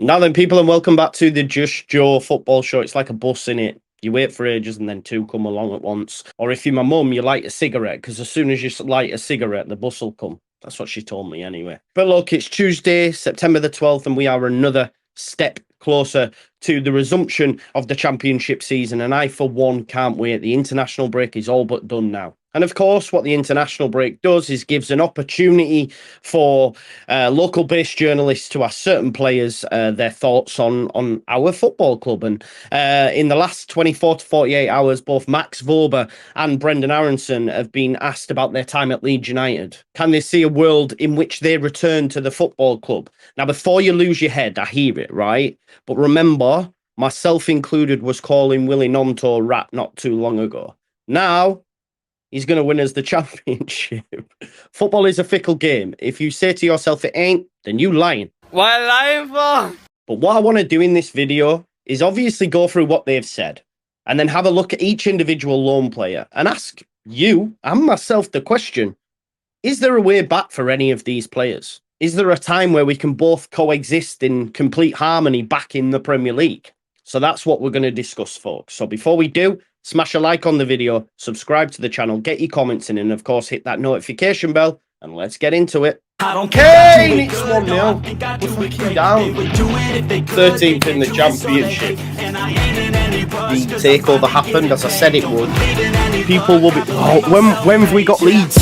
Now then, people, and welcome back to the Just Joe football show. It's like a bus, in it. You wait for ages and then two come along at once. Or if you're my mum, you light a cigarette, because as soon as you light a cigarette, the bus will come. That's what she told me anyway. But look, it's Tuesday, September the 12th, and we are another step closer to the resumption of the championship season. And I, for one, can't wait. The international break is all but done now. And of course, what the international break does is gives an opportunity for local-based journalists to ask certain players their thoughts on our football club. And in the last 24 to 48 hours, both Max Wöber and Vorber Aaronson have been asked about their time at Leeds United. Can they see a world in which they return to the football club? Now, before you lose your head, I hear it, right? But remember, myself included, was calling Willie Nonto a rat not too long ago. Now, he's going to win us the championship. Football is a fickle game. If you say to yourself it ain't, then you lying. What lying for? But what I want to do in this video is obviously go through what they've said and then have a look at each individual loan player and ask you and myself the question, is there a way back for any of these players? Is there a time where we can both coexist in complete harmony back in the Premier League? So that's what we're going to discuss, folks. So before we do, smash a like on the video, subscribe to the channel, get your comments in, and of course hit that notification bell, and let's get into it. I don't care. It's 1-0. We're fucking down. 13th in the championship. The takeover happened, as I said it would. People will be... Oh, when have we got Leeds?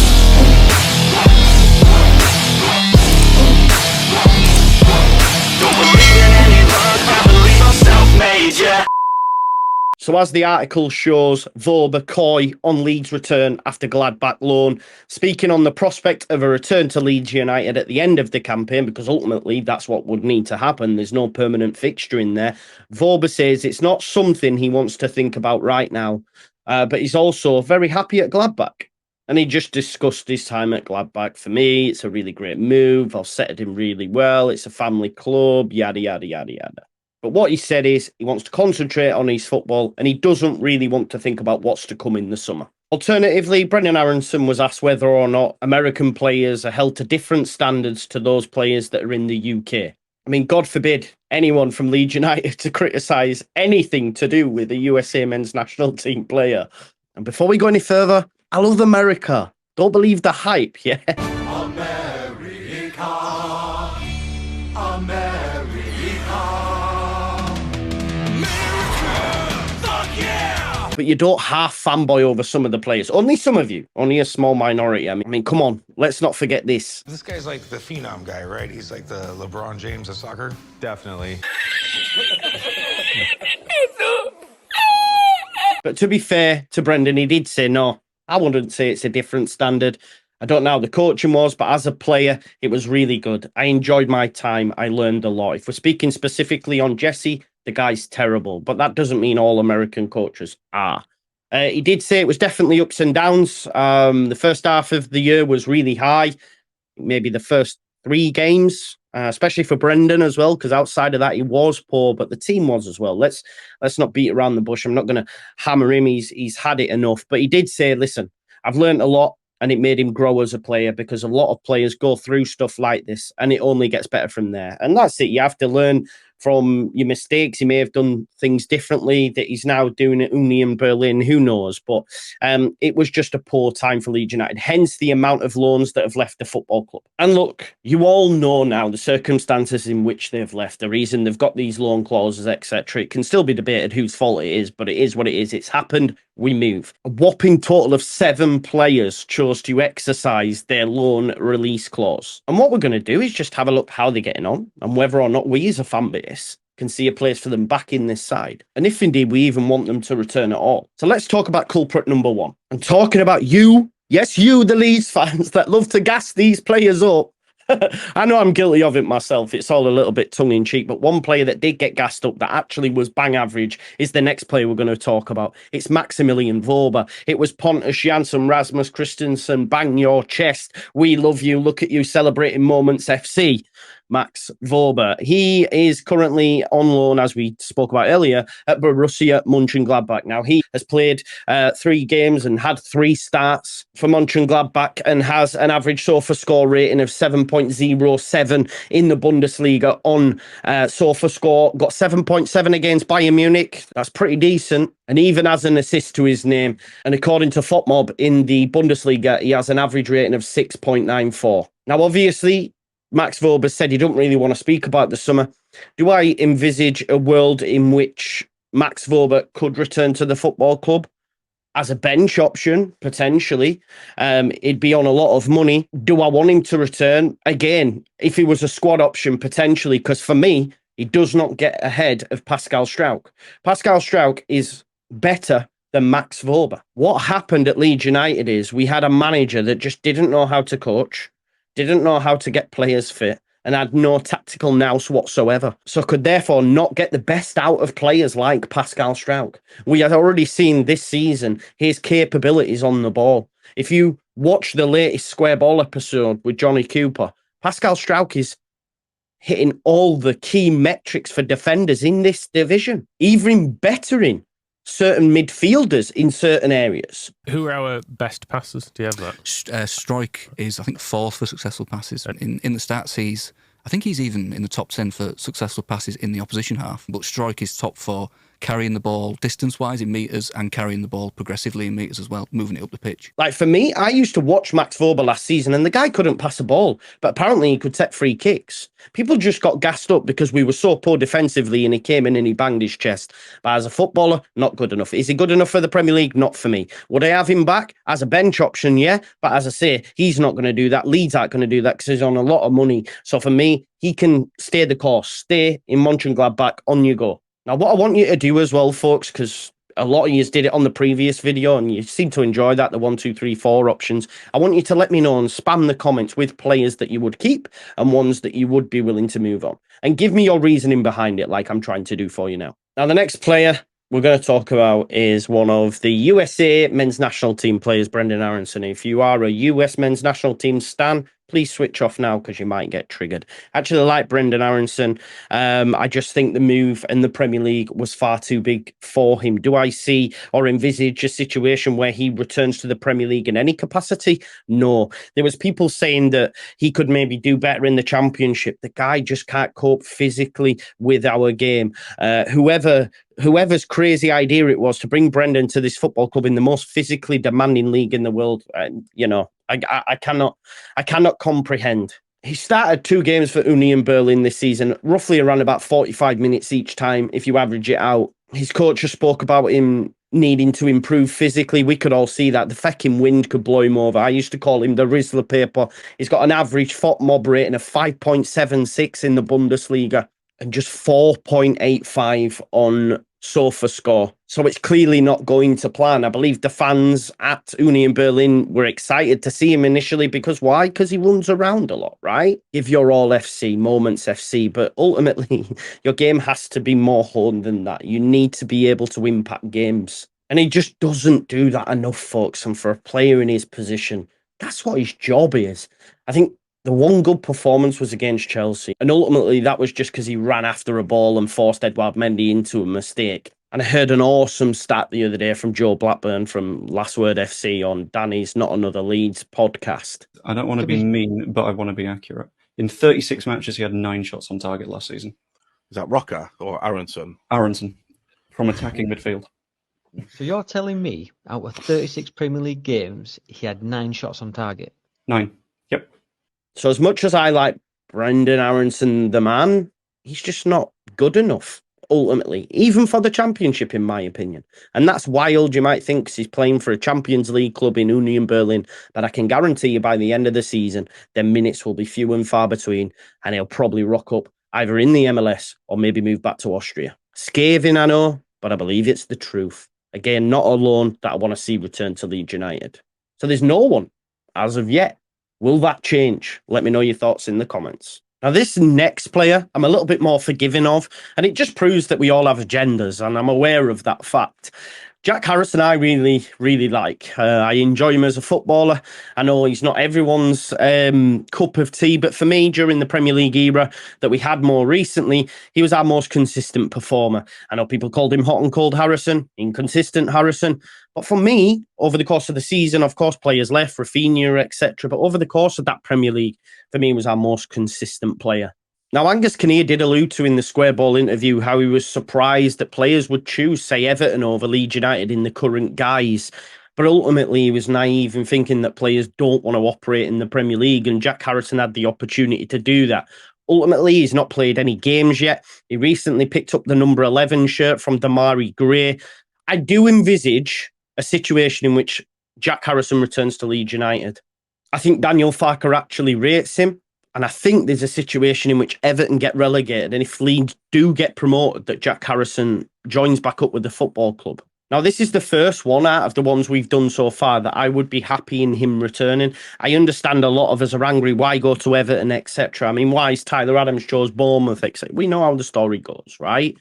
So as the article shows, Vorber coy on Leeds' return after Gladbach loan, speaking on the prospect of a return to Leeds United at the end of the campaign, because ultimately that's what would need to happen. There's no permanent fixture in there. Vorber says it's not something he wants to think about right now, but he's also very happy at Gladbach. And he just discussed his time at Gladbach. For me, it's a really great move. I've settled him really well. It's a family club, yada, yada, yada, yada. But what he said is he wants to concentrate on his football and he doesn't really want to think about what's to come in the summer. Alternatively, Vorber Aaronson was asked whether or not American players are held to different standards to those players that are in the UK. I mean, God forbid anyone from Leeds United to criticise anything to do with a USA men's national team player. And before we go any further, I love America. Don't believe the hype, yeah? America, America. But you don't half fanboy over some of the players. Only some of you. Only a small minority. I mean, come on. Let's not forget this. This guy's like the phenom guy, right? He's like the LeBron James of soccer. Definitely. But to be fair to Brenden, he did say, no, I wouldn't say it's a different standard. I don't know how the coaching was, but as a player, it was really good. I enjoyed my time. I learned a lot. If we're speaking specifically on Jesse, the guy's terrible, but that doesn't mean all American coaches are. He did say it was definitely ups and downs. The first half of the year was really high. Maybe the first 3 games, especially for Brenden as well, because outside of that, he was poor, but the team was as well. Let's not beat around the bush. I'm not going to hammer him. He's had it enough. But he did say, listen, I've learned a lot. And it made him grow as a player, because a lot of players go through stuff like this and it only gets better from there. And that's it. You have to learn from your mistakes. He may have done things differently that he's now doing at Union Berlin. Who knows? But it was just a poor time for Leeds United. Hence the amount of loans that have left the football club. And look, you all know now the circumstances in which they've left, the reason they've got these loan clauses, etc. It can still be debated whose fault it is, but it is what it is. It's happened. We move. A whopping total of 7 players chose to exercise their loan release clause. And what we're going to do is just have a look how they're getting on and whether or not we as a fan base can see a place for them back in this side. And if indeed we even want them to return at all. So let's talk about culprit number 1. I'm talking about you. Yes, you, the Leeds fans that love to gas these players up. I know I'm guilty of it myself. It's all a little bit tongue-in-cheek, but one player that did get gassed up that actually was bang average is the next player we're going to talk about. It's Maximilian Vorber. It was Pontus Jansson, Rasmus Kristensen, bang your chest. We love you. Look at you celebrating moments FC. Max Wöber. He is currently on loan, as we spoke about earlier, at Borussia Mönchengladbach. Now, he has played 3 games and had 3 starts for Mönchengladbach and has an average SofaScore rating of 7.07 in the Bundesliga on SofaScore. Got 7.7 against Bayern Munich. That's pretty decent. And even has an assist to his name. And according to FOTMob in the Bundesliga, he has an average rating of 6.94. Now, obviously, Max Wöber said he don't really want to speak about the summer. Do I envisage a world in which Max Wöber could return to the football club as a bench option, potentially? He'd be on a lot of money. Do I want him to return? Again, if he was a squad option, potentially, because for me, he does not get ahead of Pascal Struijk. Pascal Struijk is better than Max Wöber. What happened at Leeds United is we had a manager that just didn't know how to coach, didn't know how to get players fit, and had no tactical nous whatsoever. So could therefore not get the best out of players like Pascal Struijk. We had already seen this season his capabilities on the ball. If you watch the latest Square Ball episode with Johnny Cooper, Pascal Struijk is hitting all the key metrics for defenders in this division, even bettering certain midfielders in certain areas. Who are our best passers? Do you have that? Struijk is, I think, 4th for successful passes. In the stats, I think he's even in the top 10 for successful passes in the opposition half. But Struijk is top 4, carrying the ball distance-wise in metres and carrying the ball progressively in metres as well, moving it up the pitch. Like for me, I used to watch Max Wöber last season and the guy couldn't pass a ball, but apparently he could take free kicks. People just got gassed up because we were so poor defensively and he came in and he banged his chest. But as a footballer, not good enough. Is he good enough for the Premier League? Not for me. Would I have him back as a bench option? Yeah. But as I say, he's not going to do that. Leeds aren't going to do that because he's on a lot of money. So for me, he can stay the course. Stay in Mönchengladbach, on you go. Now, what I want you to do as well, folks, because a lot of you did it on the previous video and you seem to enjoy that, the 1, 2, 3, 4 options. I want you to let me know and spam the comments with players that you would keep and ones that you would be willing to move on. And give me your reasoning behind it, like I'm trying to do for you now. Now, the next player we're going to talk about is one of the USA men's national team players, Brenden Aaronson. If you are a US men's national team stan, please switch off now because you might get triggered. Actually, like Brenden Aaronson, I just think the move in the Premier League was far too big for him. Do I see or envisage a situation where he returns to the Premier League in any capacity? No. There was people saying that he could maybe do better in the Championship. The guy just can't cope physically with our game. Whoever's crazy idea it was to bring Brenden to this football club in the most physically demanding league in the world, I cannot comprehend. He started 2 games for Union Berlin this season, roughly around about 45 minutes each time, if you average it out. His coach just spoke about him needing to improve physically. We could all see that. The fecking wind could blow him over. I used to call him the Rizzler paper. He's got an average FOTMob rating of 5.76 in the Bundesliga and just 4.85 on SofaScore. So it's clearly not going to plan. I believe the fans at Union Berlin were excited to see him initially because why? Because he runs around a lot, right? Give your all FC, moments FC, but ultimately your game has to be more honed than that. You need to be able to impact games. And he just doesn't do that enough, folks. And for a player in his position, that's what his job is. I think the one good performance was against Chelsea. And ultimately, that was just because he ran after a ball and forced Edouard Mendy into a mistake. And I heard an awesome stat the other day from Joe Blackburn from Last Word FC on Danny's Not Another Leeds podcast. I don't want to be mean, but I want to be accurate. In 36 matches, he had 9 shots on target last season. Is that Roca or Aaronson? Aaronson, from attacking midfield. So you're telling me out of 36 Premier League games, he had 9 shots on target? 9. Yep. So as much as I like Brenden Aaronson, the man, he's just not good enough, ultimately, even for the Championship, in my opinion. And that's wild, you might think, 'cause he's playing for a Champions League club in Union Berlin. But I can guarantee you by the end of the season, their minutes will be few and far between, and he'll probably rock up either in the MLS or maybe move back to Austria. Scathing, I know, but I believe it's the truth. Again, not a loan that I want to see return to Leeds United. So there's no one, as of yet. Will that change? Let me know your thoughts in the comments. Now, this next player, I'm a little bit more forgiving of, and it just proves that we all have agendas, and I'm aware of that fact. Jack Harrison, I really, really like. I enjoy him as a footballer. I know he's not everyone's cup of tea, but for me, during the Premier League era that we had more recently, he was our most consistent performer. I know people called him hot and cold Harrison, inconsistent Harrison, but for me, over the course of the season, of course, players left, Rafinha, etc. But over the course of that Premier League, for me, he was our most consistent player. Now, Angus Kinnear did allude to in the Square Ball interview how he was surprised that players would choose, say, Everton over Leeds United in the current guise. But ultimately, he was naive in thinking that players don't want to operate in the Premier League, and Jack Harrison had the opportunity to do that. Ultimately, he's not played any games yet. He recently picked up the number 11 shirt from Damari Gray. I do envisage a situation in which Jack Harrison returns to Leeds United. I think Daniel Farke actually rates him. And I think there's a situation in which Everton get relegated. And if Leeds do get promoted, that Jack Harrison joins back up with the football club. Now, this is the first one out of the ones we've done so far that I would be happy in him returning. I understand a lot of us are angry. Why go to Everton, etc. I mean, why is Tyler Adams chose Bournemouth, etc. We know how the story goes, right?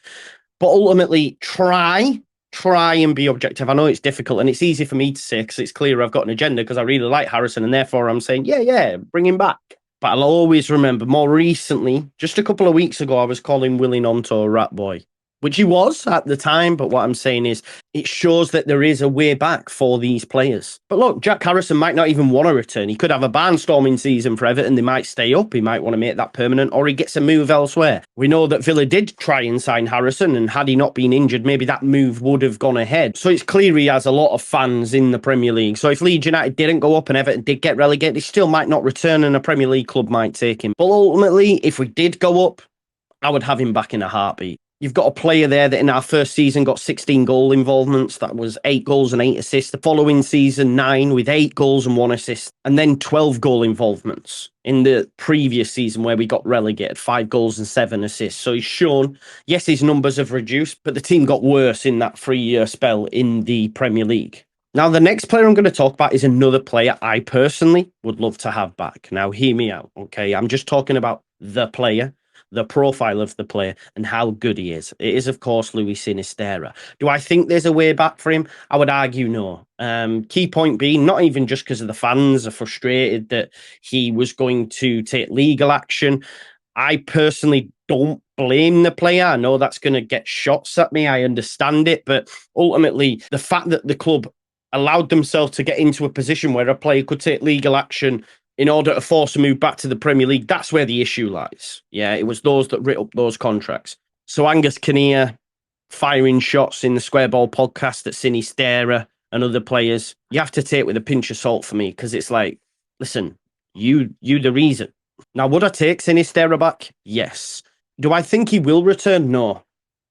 But ultimately, try and be objective. I know it's difficult and it's easy for me to say because it's clear I've got an agenda because I really like Harrison and therefore I'm saying, yeah, bring him back. But I'll always remember more recently, just a couple of weeks ago, I was calling Willie Gnonto a rat boy, which he was at the time. But what I'm saying is it shows that there is a way back for these players. But look, Jack Harrison might not even want to return. He could have a barnstorming season for Everton. They might stay up. He might want to make that permanent or he gets a move elsewhere. We know that Villa did try and sign Harrison and had he not been injured, maybe that move would have gone ahead. So it's clear he has a lot of fans in the Premier League. So if Leeds United didn't go up and Everton did get relegated, he still might not return and a Premier League club might take him. But ultimately, if we did go up, I would have him back in a heartbeat. You've got a player there that in our first season got 16 goal involvements. That was 8 goals and 8 assists. The following season, 9 with 8 goals and 1 assist. And then 12 goal involvements in the previous season where we got relegated, 5 goals and 7 assists. So he's shown, yes, his numbers have reduced, but the team got worse in that 3-year spell in the Premier League. Now, the next player I'm going to talk about is another player I personally would love to have back. Now, hear me out, okay? I'm just talking about the player, the profile of the player and how good he is. It is, of course, Luis Sinisterra. Do I think there's a way back for him? I would argue no. Key point being, not even just because of the fans are frustrated that he was going to take legal action. I personally don't blame the player. I know that's going to get shots at me. I understand it. But ultimately, the fact that the club allowed themselves to get into a position where a player could take legal action in order to force a move back to the Premier League, that's where the issue lies. Yeah, it was those that writ up those contracts. So Angus Kinnear firing shots in the Square Ball podcast at Sinisterra and other players, you have to take it with a pinch of salt for me because it's like, listen, you the reason. Now, would I take Sinisterra back? Yes. Do I think he will return? No.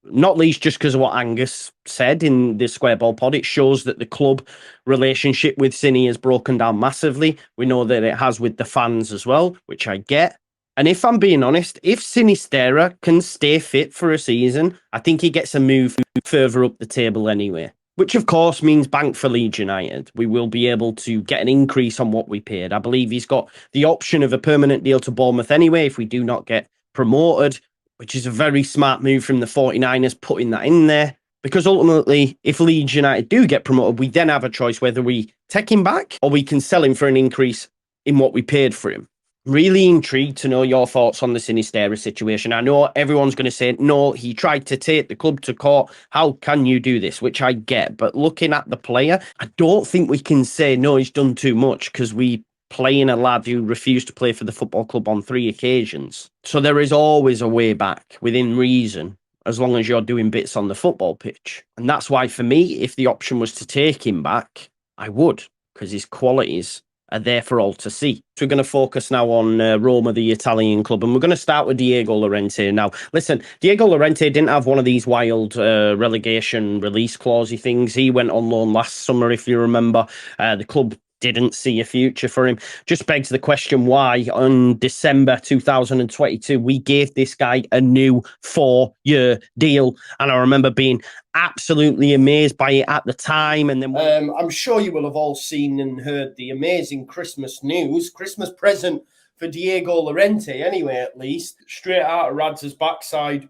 Not least just because of what Angus said in the Square Ball pod. It shows that the club relationship with Cine has broken down massively. We know that it has with the fans as well, which I get. And if I'm being honest, if Sinisterra can stay fit for a season, I think he gets a move further up the table anyway. Which, of course, means bank for Leeds United. We will be able to get an increase on what we paid. I believe he's got the option of a permanent deal to Bournemouth anyway if we do not get promoted, which is a very smart move from the 49ers, putting that in there. Because ultimately, if Leeds United do get promoted, we then have a choice whether we take him back or we can sell him for an increase in what we paid for him. Really intrigued to know your thoughts on the Sinisterra situation. I know everyone's going to say, no, he tried to take the club to court. How can you do this? Which I get. But looking at the player, I don't think we can say, no, he's done too much because we playing a lad who refused to play for the football club on 3 occasions. So there is always a way back within reason, as long as you're doing bits on the football pitch. And that's why, for me, if the option was to take him back, I would, because his qualities are there for all to see. So we're going to focus now on Roma, the Italian club, and we're going to start with Diego Llorente. Now, listen, Diego Llorente didn't have one of these wild relegation release clausey things. He went on loan last summer, if you remember. The club didn't see a future for him. Just begs the question why on December 2022 we gave this guy a new 4-year deal, and I remember being absolutely amazed by it at the time. And then I'm sure you will have all seen and heard the amazing Christmas news, Christmas present for Diego Llorente anyway, at least straight out of Radz's backside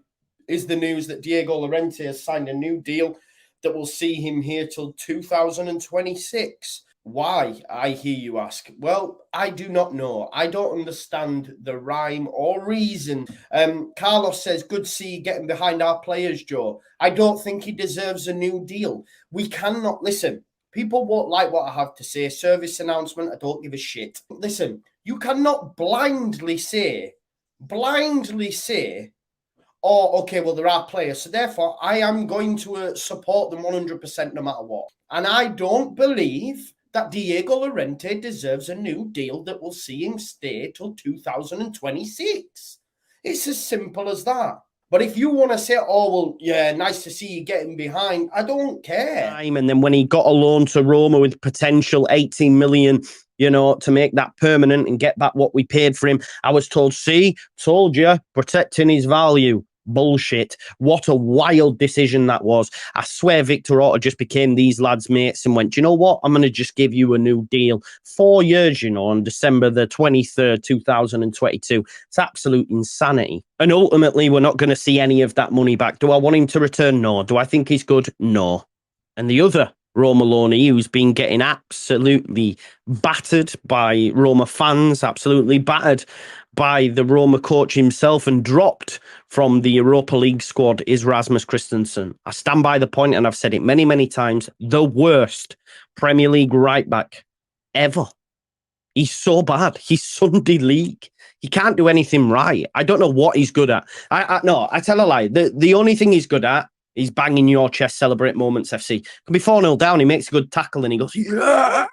is the news that Diego Llorente has signed a new deal that will see him here till 2026. Why, I hear you ask? Well, I do not know. I don't understand the rhyme or reason. Carlos says, good to see you getting behind our players, Joe. I don't think he deserves a new deal. We cannot, listen, people won't like what I have to say. Service announcement, I don't give a shit. Listen, you cannot blindly say, oh, okay, well, there are players, so therefore I am going to support them 100% no matter what. And I don't believe that Diego Llorente deserves a new deal that will see him stay till 2026. It's as simple as that. But if you want to say, oh, well, yeah, nice to see you getting behind, I don't care. And then when he got a loan to Roma with potential 18 million, you know, to make that permanent and get back what we paid for him, I was told, see, told you, protecting his value. Bullshit. What a wild decision that was. I swear Victor Orta just became these lads' mates and went, you know what? I'm going to just give you a new deal. 4 years, you know, on December the 23rd, 2022. It's absolute insanity. And ultimately, we're not going to see any of that money back. Do I want him to return? No. Do I think he's good? No. And the other Roma loanee who's been getting absolutely battered by Roma fans, absolutely battered by the Roma coach himself and dropped from the Europa League squad is Rasmus Kristensen. I stand by the point, and I've said it many, many times, the worst Premier League right back ever. He's so bad. He's Sunday League. He can't do anything right. I don't know what he's good at. No, I tell a lie. The only thing he's good at is banging your chest, celebrate moments, FC. Can be 4-0 down, he makes a good tackle and he goes, yeah!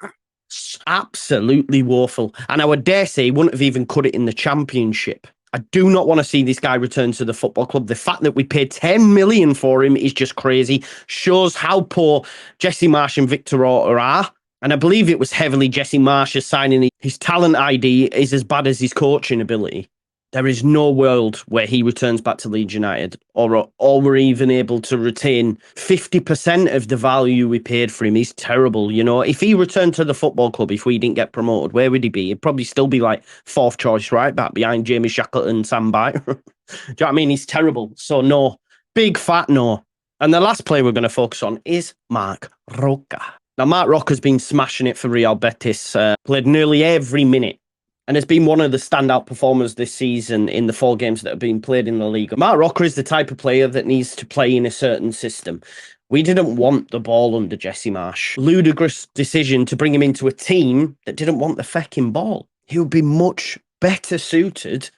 Absolutely woeful. And I would dare say he wouldn't have even cut it in the Championship. I do not want to see this guy return to the football club. The fact that we paid 10 million for him is just crazy. Shows how poor Jesse Marsch and Victor Orta are. And I believe it was heavily Jesse Marsch signing his talent ID is as bad as his coaching ability. There is no world where he returns back to Leeds United or we're even able to retain 50% of the value we paid for him. He's terrible. You know, if he returned to the football club, if we didn't get promoted, where would he be? He'd probably still be like fourth choice right back behind Jamie Shackleton and Sam Byron. Do you know what I mean? He's terrible. So no, big fat no. And the last player we're going to focus on is Marc Roca. Now, Marc Roca's been smashing it for Real Betis, played nearly every minute, and has been one of the standout performers this season in the 4 games that have been played in the league. Marc Roca is the type of player that needs to play in a certain system. We didn't want the ball under Jesse Marsch. Ludicrous decision to bring him into a team that didn't want the fecking ball. He would be much better suited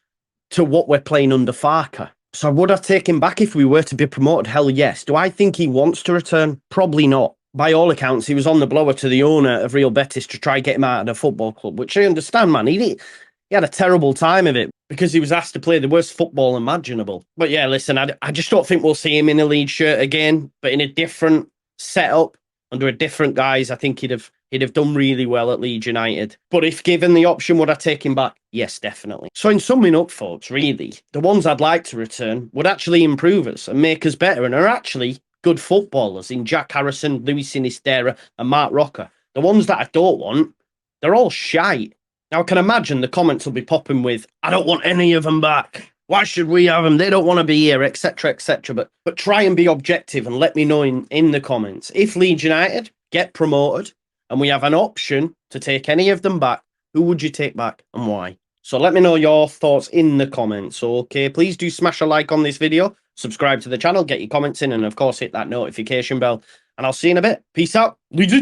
to what we're playing under Farker. So would I take him back if we were to be promoted? Hell yes. Do I think he wants to return? Probably not. By all accounts, he was on the blower to the owner of Real Betis to try and get him out of the football club, which I understand, man. He had a terrible time of it because he was asked to play the worst football imaginable. But yeah, listen, I just don't think we'll see him in a Leeds shirt again, but in a different setup, under a different guise. I think he'd have done really well at Leeds United. But if given the option, would I take him back? Yes, definitely. So in summing up, folks, really, the ones I'd like to return would actually improve us and make us better and are actually good footballers in Jack Harrison, Luis Sinisterra and Marc Roca. The ones that I don't want, they're all shite. Now, I can imagine the comments will be popping with, I don't want any of them back. Why should we have them? They don't want to be here, etc., etc. But try and be objective and let me know in the comments. If Leeds United get promoted and we have an option to take any of them back, who would you take back and why? So let me know your thoughts in the comments, okay? Please do smash a like on this video, subscribe to the channel, get your comments in, and of course hit that notification bell. And I'll see you in a bit. Peace out. Leeds.